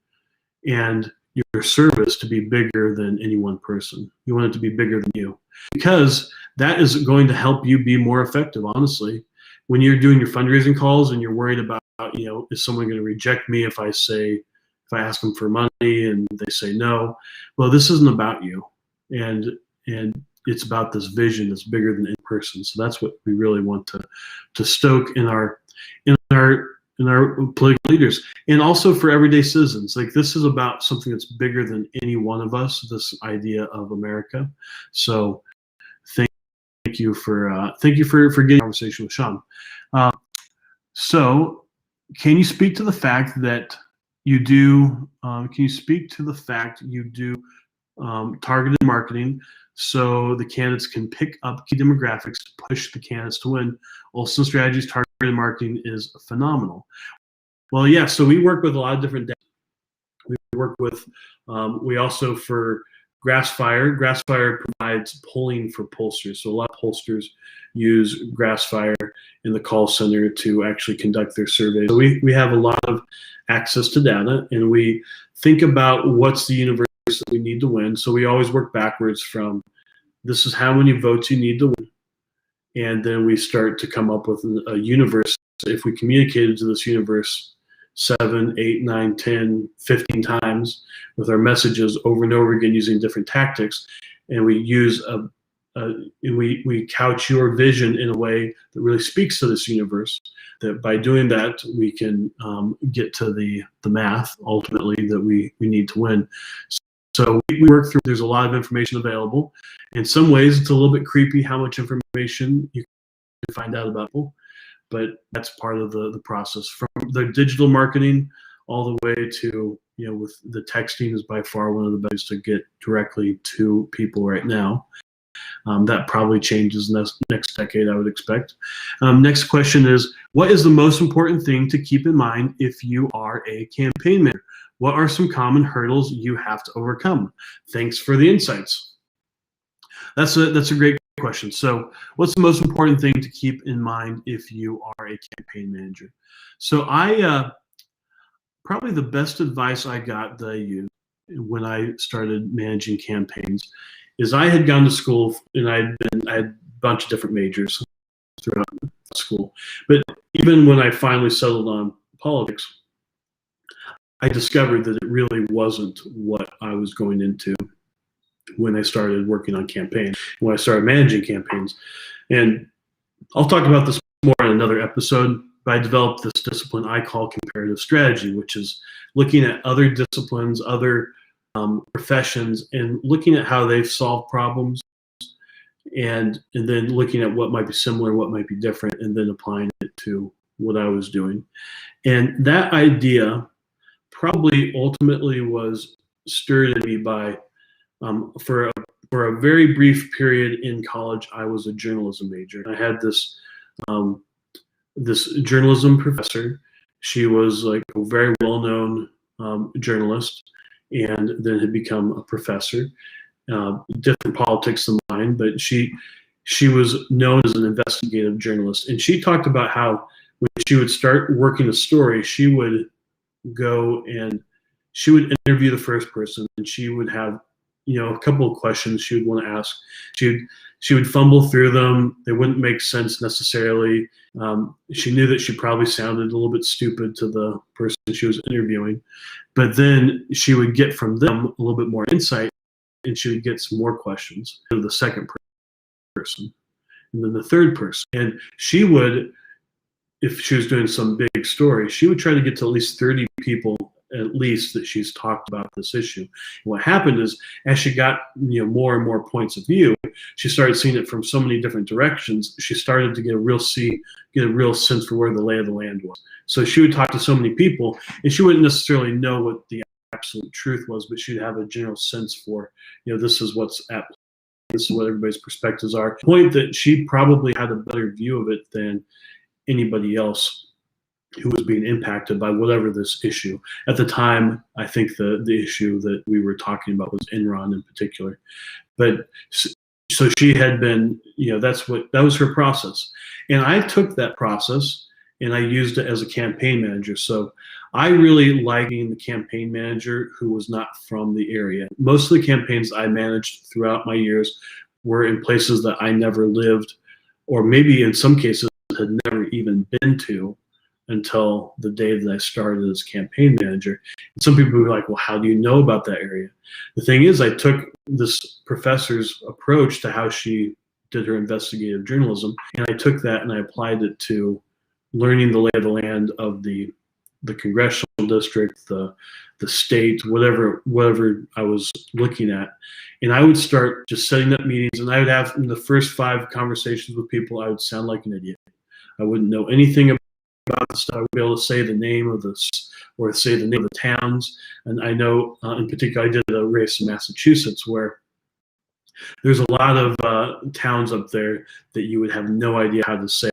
and your service to be bigger than any one person. You want it to be bigger than you, because that is going to help you be more effective, honestly. When you're doing your fundraising calls and you're worried about, is someone going to reject me if I ask them for money and they say no? Well, this isn't about you. And it's about this vision that's bigger than any person. So that's what we really want to stoke in our political leaders, and also for everyday citizens. Like, this is about something that's bigger than any one of us, this idea of America. So thank you for getting a conversation with Sean. So can you speak to the fact that you do targeted marketing, so the candidates can pick up key demographics to push the candidates to win? Olson Strategies targeted marketing is phenomenal. Well, yeah, so we work with a lot of different data. We work with, we also, for Grassfire provides polling for pollsters. So a lot of pollsters use Grassfire in the call center to actually conduct their surveys. So we have a lot of access to data, and we think about what's the universe that we need to win. So we always work backwards from, this is how many votes you need to win. And then we start to come up with a universe. If we communicated to this universe 7, 8, 9, 10, 15 times with our messages over and over again using different tactics, and we use we couch your vision in a way that really speaks to this universe, that by doing that we can get to the math ultimately that we need to win. So we work through, there's a lot of information available. In some ways, it's a little bit creepy how much information you can find out about people, but that's part of the process. From the digital marketing all the way to, with the texting is by far one of the best to get directly to people right now. That probably changes next decade, I would expect. Next question is, what is the most important thing to keep in mind if you are a campaign manager? What are some common hurdles you have to overcome? Thanks for the insights. That's a great question. So what's the most important thing to keep in mind if you are a campaign manager? So probably the best advice I got that I used when I started managing campaigns is, I had gone to school and I had a bunch of different majors throughout school. But even when I finally settled on politics, I discovered that it really wasn't what I was going into when I started working on campaigns, when I started managing campaigns. And I'll talk about this more in another episode, but I developed this discipline I call comparative strategy, which is looking at other disciplines, other professions, and looking at how they've solved problems, and then looking at what might be similar, what might be different, and then applying it to what I was doing. And that idea probably ultimately was stirred in me by, for a very brief period in college, I was a journalism major. I had this journalism professor. She was like a very well-known journalist, and then had become a professor. different politics than mine, but she was known as an investigative journalist, and she talked about how when she would start working a story, she would go and she would interview the first person, and she would have, a couple of questions she would want to ask. She would fumble through them. They wouldn't make sense necessarily. She knew that she probably sounded a little bit stupid to the person she was interviewing, but then she would get from them a little bit more insight, and she would get some more questions to the second person, and then the third person. And she would, if she was doing some big story, she would try to get to at least 30 people at least that she's talked about this issue. And what happened is, as she got more and more points of view, she started seeing it from so many different directions. She started to get a real sense for where the lay of the land was. So she would talk to so many people, and she wouldn't necessarily know what the absolute truth was, but she'd have a general sense for, this is what's at play. This is what everybody's perspectives are. The point that she probably had a better view of it than anybody else who was being impacted by whatever this issue. At the time, I think the issue that we were talking about was Enron in particular. But so she had been, that was her process. And I took that process and I used it as a campaign manager. So I really liked being the campaign manager who was not from the area. Most of the campaigns I managed throughout my years were in places that I never lived, or maybe in some cases had never even been to until the day that I started as campaign manager. And some people were like, well, how do you know about that area? The thing is, I took this professor's approach to how she did her investigative journalism, and I took that and I applied it to learning the lay of the land of the congressional district, the state, whatever I was looking at. And I would start just setting up meetings, and I would have, in the first 5 conversations with people, I would sound like an idiot. I wouldn't know anything about the stuff. I would be able to say the name of this or say the name of the towns. And I know, in particular, I did a race in Massachusetts where there's a lot of towns up there that you would have no idea how to say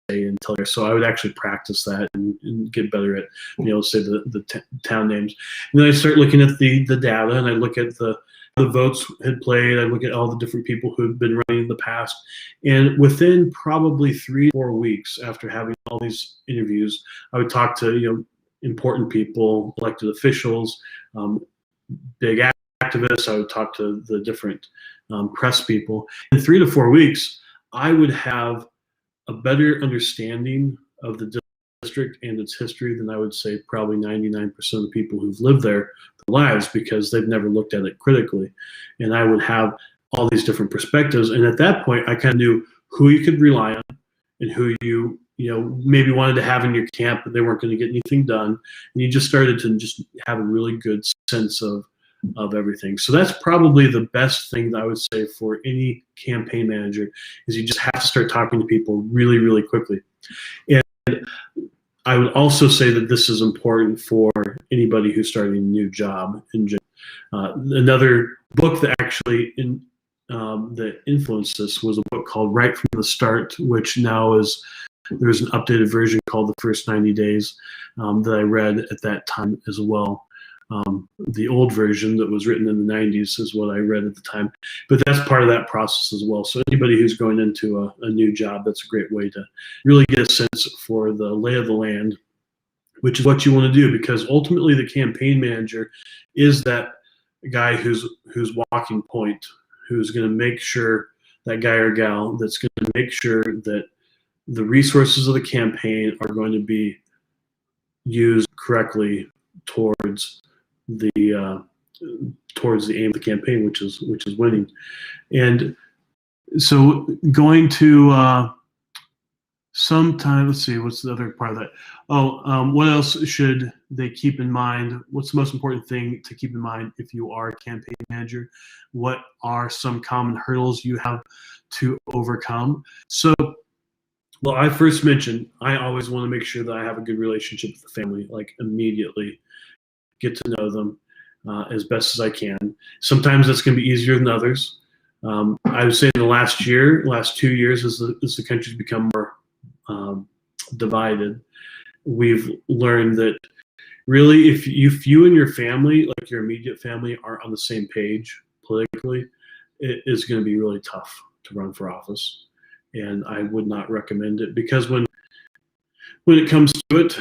until there. So I would actually practice that and get better at being able to say the town names. And then I start looking at the data, and I look at the votes had played. I look at all the different people who had been running in the past. And within probably 3 or 4 weeks after having all these interviews, I would talk to, important people, elected officials, big activists. I would talk to the different press people. In 3 to 4 weeks, I would have a better understanding of the district and its history than I would say probably 99% of the people who've lived there their lives, because they've never looked at it critically. And I would have all these different perspectives. And at that point, I kind of knew who you could rely on and who you maybe wanted to have in your camp, but they weren't going to get anything done. And you just started to just have a really good sense of everything. So that's probably the best thing that I would say for any campaign manager, is you just have to start talking to people really, really quickly. And I would also say that this is important for anybody who's starting a new job in general. Another book that actually that influenced this was a book called Right from the Start, which now there's an updated version called The First 90 Days that I read at that time as well. The old version that was written in the 90s is what I read at the time, but that's part of that process as well. So anybody who's going into a new job, that's a great way to really get a sense for the lay of the land, which is what you want to do, because ultimately the campaign manager is that guy who's walking point, who's going to make sure, that guy or gal that's going to make sure that the resources of the campaign are going to be used correctly towards the aim of the campaign, which is winning. And so going to sometime, let's see, what's the other part of that? What else should they keep in mind? What's the most important thing to keep in mind if you are a campaign manager? What are some common hurdles you have to overcome? So, well, I first mentioned, I always want to make sure that I have a good relationship with the family, like immediately. Get to know them as best as I can. Sometimes that's going to be easier than others. I would say in the last 2 years, as the country's become more divided, we've learned that really if you and your family, like your immediate family, aren't on the same page politically, it is going to be really tough to run for office. And I would not recommend it, because when it comes to it,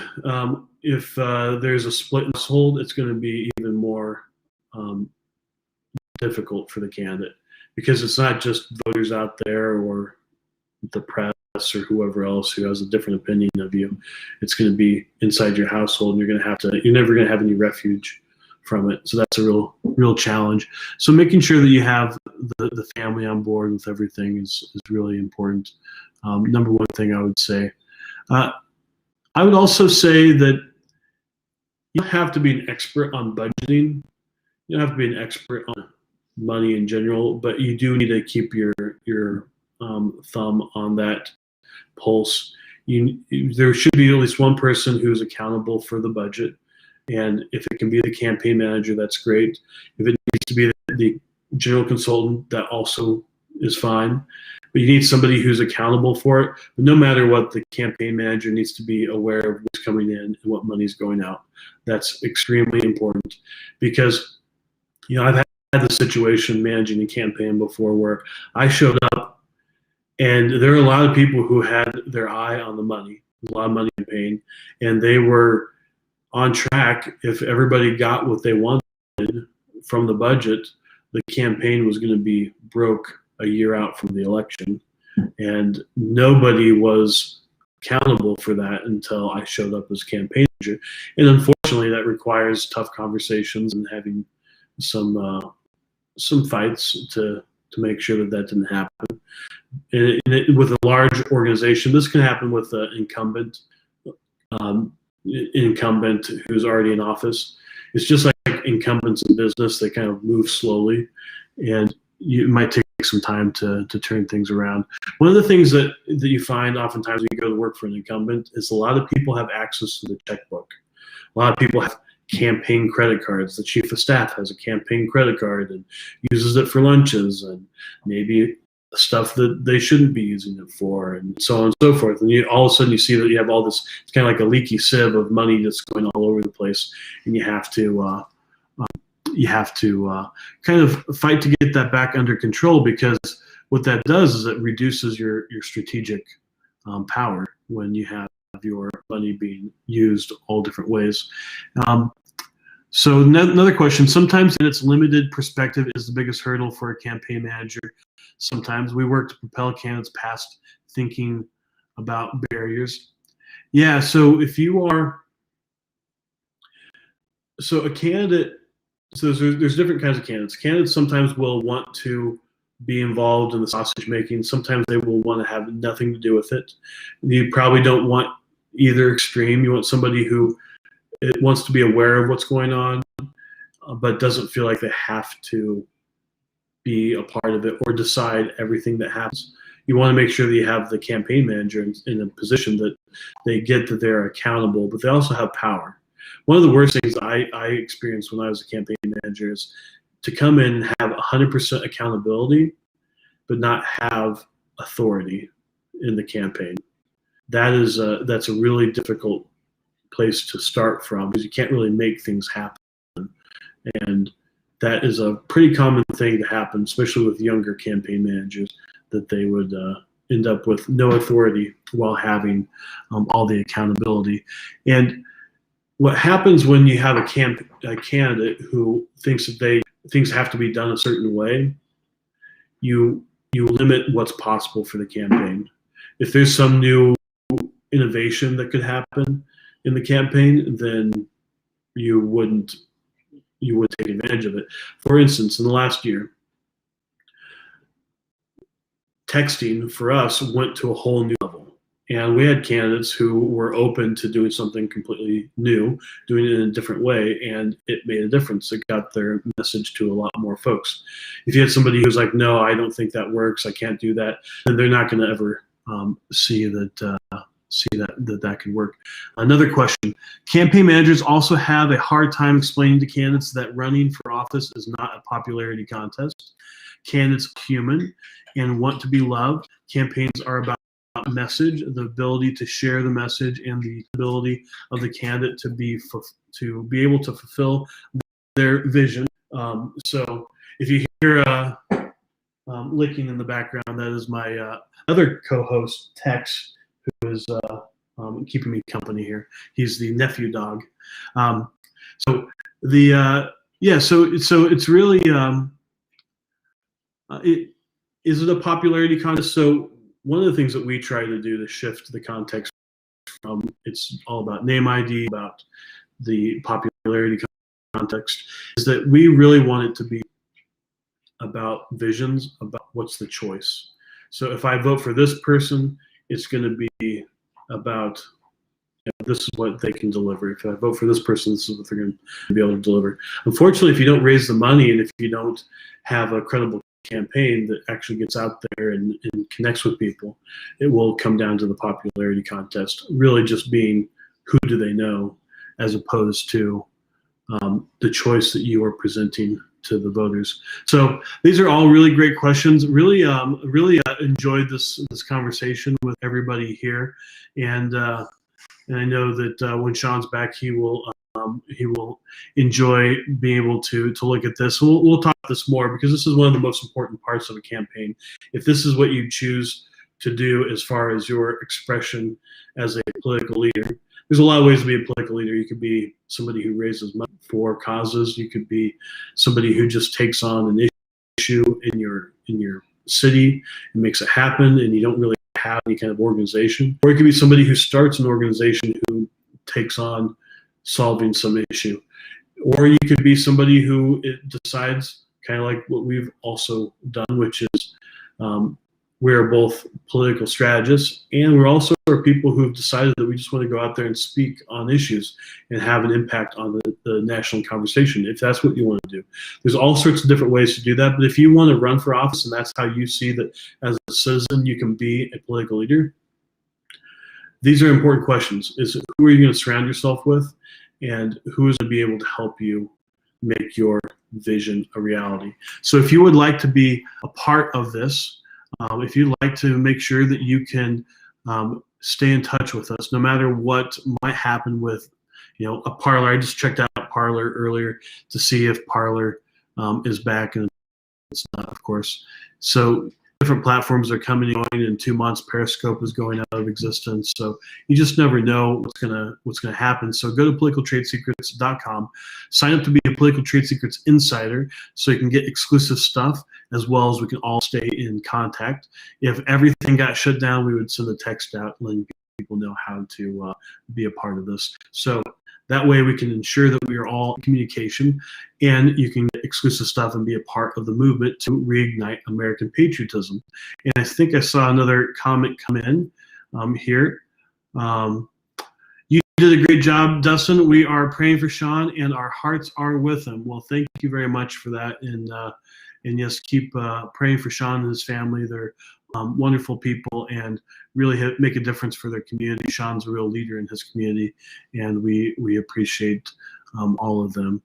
if there's a split household, it's going to be even more difficult for the candidate, because it's not just voters out there or the press or whoever else who has a different opinion of you. It's going to be inside your household, and you're never going to have any refuge from it. So that's a real challenge. So making sure that you have the family on board with everything is really important. Number one thing I would say. I would also say that you don't have to be an expert on budgeting. You don't have to be an expert on money in general, but you do need to keep your thumb on that pulse. There should be at least one person who's accountable for the budget, and if it can be the campaign manager, that's great. If it needs to be the general consultant, that also is fine. But you need somebody who's accountable for it. But no matter what, the campaign manager needs to be aware of what's coming in and what money's going out. That's extremely important, because I've had the situation managing a campaign before where I showed up and there are a lot of people who had their eye on the money, a lot of money in campaign, and they were on track. If everybody got what they wanted from the budget, the campaign was going to be broke a year out from the election, and nobody was accountable for that until I showed up as campaign manager. And unfortunately, that requires tough conversations and having some fights to make sure that didn't happen. And with a large organization, this can happen with an incumbent who's already in office. It's just like incumbents in business; they kind of move slowly, and it might take some time to turn things around. One of the things that you find oftentimes when you go to work for an incumbent is a lot of people have access to the checkbook. A lot of people have campaign credit cards. The chief of staff has a campaign credit card and uses it for lunches and maybe stuff that they shouldn't be using it for, and so on and so forth. And all of a sudden you see that you have all this, it's kind of like a leaky sieve of money that's going all over the place, and you have to kind of fight to get that back under control, because what that does is it reduces your strategic power when you have your money being used all different ways. So another question, sometimes in its limited perspective is the biggest hurdle for a campaign manager. Sometimes we work to propel candidates past thinking about barriers. Yeah, so if you are, so a candidate, so there's different kinds of candidates. Candidates sometimes will want to be involved in the sausage making. Sometimes they will want to have nothing to do with it. You probably don't want either extreme. You want somebody who wants to be aware of what's going on, but doesn't feel like they have to be a part of it or decide everything that happens. You want to make sure that you have the campaign manager in a position that they get that they're accountable, but they also have power. One of the worst things I experienced when I was a campaign manager is to come in and have 100% accountability, but not have authority in the campaign. That's a really difficult place to start from, because you can't really make things happen. And that is a pretty common thing to happen, especially with younger campaign managers, that they would end up with no authority while having all the accountability. And what happens when you have a candidate who thinks that things have to be done a certain way, you limit what's possible for the campaign. If there's some new innovation that could happen in the campaign, then you would take advantage of it. For instance, in the last year, texting for us went to a whole new level. And we had candidates who were open to doing something completely new, doing it in a different way, and it made a difference. It got their message to a lot more folks. If you had somebody who's like, no, I don't think that works, I can't do that, then they're not going to ever see that can work. Another question, campaign managers also have a hard time explaining to candidates that running for office is not a popularity contest. Candidates are human and want to be loved. Campaigns are about message, the ability to share the message, and the ability of the candidate to be able to fulfill their vision. So if you hear licking in the background. That is my other co-host, Tex, who is keeping me company here. He's the nephew dog. So the yeah, so it's really is it a popularity contest? So one of the things that we try to do to shift the context from it's all about name ID, about the popularity context, is that we really want it to be about visions, about what's the choice. So if I vote for this person, it's going to be about this is what they can deliver. If I vote for this person, this is what they're going to be able to deliver. Unfortunately, if you don't raise the money and if you don't have a credible campaign that actually gets out there and connects with people, it will come down to the popularity contest, really just being who do they know, as opposed to the choice that you are presenting to the voters. So these are all really great questions. Really enjoyed this conversation with everybody here, and I know that when Sean's back, he will enjoy being able to look at this. We'll talk about this more because this is one of the most important parts of a campaign. If this is what you choose to do as far as your expression as a political leader, there's a lot of ways to be a political leader. You could be somebody who raises money for causes. You could be somebody who just takes on an issue in your city and makes it happen, and you don't really have any kind of organization. Or you could be somebody who starts an organization who takes on solving some issue. Or you could be somebody who decides, kind of like what we've also done, which is we're both political strategists, and we're also people who've decided that we just want to go out there and speak on issues and have an impact on the national conversation, if that's what you want to do. There's all sorts of different ways to do that, but if you want to run for office and that's how you see that as a citizen you can be a political leader, these are important questions. Is who are you going to surround yourself with, and who is going to be able to help you make your vision a reality? So if you would like to be a part of this, if you'd like to make sure that you can stay in touch with us, no matter what might happen with, a Parler. I just checked out Parler earlier to see if Parler is back, and it's not, of course. So different platforms are coming and going. In 2 months, Periscope is going out of existence. So you just never know what's gonna happen. So go to politicaltradesecrets.com, sign up to be a Political Trade Secrets Insider, so you can get exclusive stuff, as well as we can all stay in contact. If everything got shut down, we would send a text out letting people know how to be a part of this. So that way we can ensure that we are all in communication, and you can get exclusive stuff and be a part of the movement to reignite American patriotism. And I think I saw another comment come in here. You did a great job, Dustin. We are praying for Sean, and our hearts are with him. Well, thank you very much for that. And yes, keep praying for Sean and his family. They're wonderful people and really make a difference for their community. Sean's a real leader in his community, and we appreciate all of them,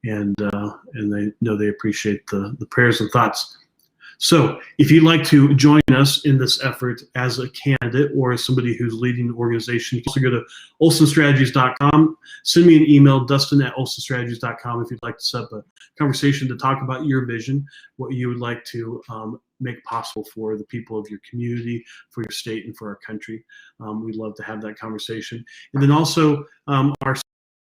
and they know they appreciate the prayers and thoughts. So if you'd like to join us in this effort as a candidate or as somebody who's leading the organization, you can also go to olsonstrategies.com. Send me an email, dustin@olsonstrategies.com, if you'd like to set up a conversation to talk about your vision, what you would like to make possible for the people of your community, for your state, and for our country. We'd love to have that conversation. And then also our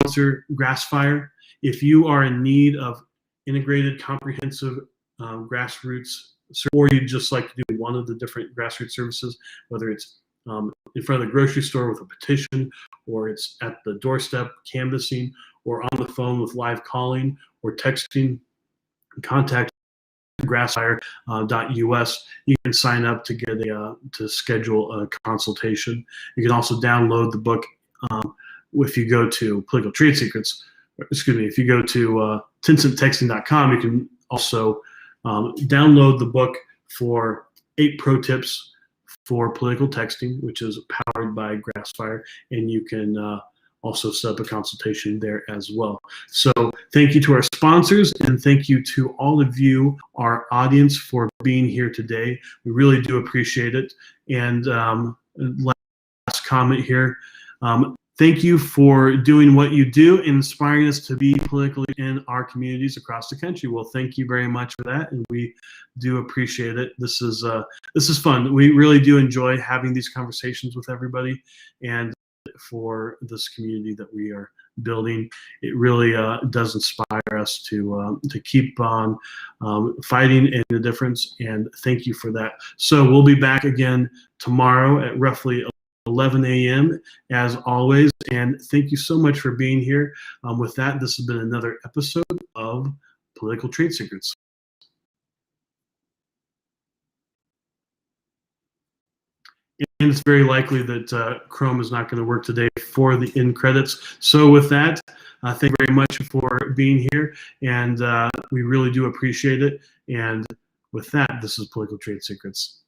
sponsor, Grassfire. If you are in need of integrated, comprehensive grassroots, or you'd just like to do one of the different grassroots services, whether it's in front of the grocery store with a petition, or it's at the doorstep canvassing, or on the phone with live calling, or texting, contact grassfire.us. You can sign up to get to schedule a consultation. You can also download the book if you go to Political Trade Secrets. Excuse me. If you go to 10centtexting.com, you can also download the book for 8 pro tips for political texting, which is powered by Grassfire, and you can also set up a consultation there as well. So thank you to our sponsors, and thank you to all of you, our audience, for being here today. We really do appreciate it. And last comment here, thank you for doing what you do, inspiring us to be politically in our communities across the country. Well, thank you very much for that, and we do appreciate it. This is fun. We really do enjoy having these conversations with everybody, and for this community that we are building, it really does inspire us to keep on fighting in the difference. And thank you for that. So we'll be back again tomorrow at roughly 11 a.m. as always. And thank you so much for being here. With that, this has been another episode of Political Trade Secrets. And it's very likely that Chrome is not going to work today for the end credits. So with that, thank you very much for being here. And we really do appreciate it. And with that, this is Political Trade Secrets.